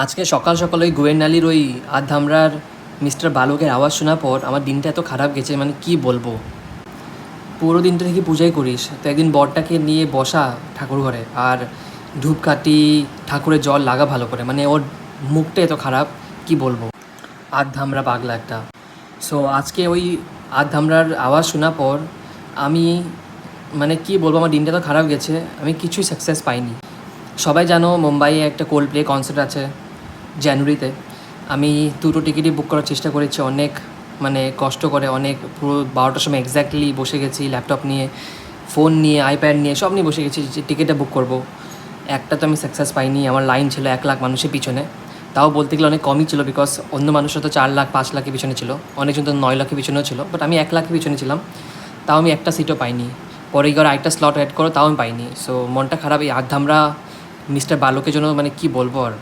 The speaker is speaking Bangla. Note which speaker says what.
Speaker 1: আজকে সকাল সকাল ওই গোয়েন্দালির ওই আধামরার মিস্টার বালকের আওয়াজ শোনার পর আমার দিনটা এত খারাপ গেছে, মানে কি বলবো। পুরো দিনটা থেকে পূজাই করিস, তো একদিন বরটাকে নিয়ে বসা ঠাকুর ঘরে, আর ধূপকাঠি ঠাকুরের জল লাগা ভালো করে, মানে ওর মুখটা এত খারাপ, কি বলবো। আধামরা পাগলা একটা। সো আজকে ওই আধামরার আওয়াজ শোনার পর আমি, মানে কি বলবো, আমার দিনটা তো খারাপ গেছে, আমি কিছুই সাকসেস পাইনি। সবাই জানো মুম্বাইয়ে একটা কোল্ড প্লে কনসার্ট আছে জানুয়ারিতে। আমি দুটো টিকিটই বুক করার চেষ্টা করেছি, অনেক মানে কষ্ট করে, অনেক পুরো 12টার সময় এক্স্যাক্টলি বসে গেছি, ল্যাপটপ নিয়ে, ফোন নিয়ে, আইপ্যাড নিয়ে, সব নিয়ে বসে গেছি যে টিকিটটা বুক করব। একটা তো আমি সাকসেস পাইনি, আমার লাইন ছিল 1 লাখ মানুষের পিছনে। তাও বলতে গেলে অনেক কমই ছিল, বিকজ অন্য মানুষরা তো 4 লাখ 5 লাখের পিছনে ছিল, অনেকজন তো 9 লাখের পিছনেও ছিল, বাট আমি 1 লাখের পিছনে ছিলাম। তাও আমি একটা সিটও পাইনি। পরে গিয়ে আরেকটা স্লট অ্যাড করো, তাও আমি পাইনি। সো মনটা খারাপ এই আধামরা মিস্টার বালকের জন্য, মানে কি বলবো আর।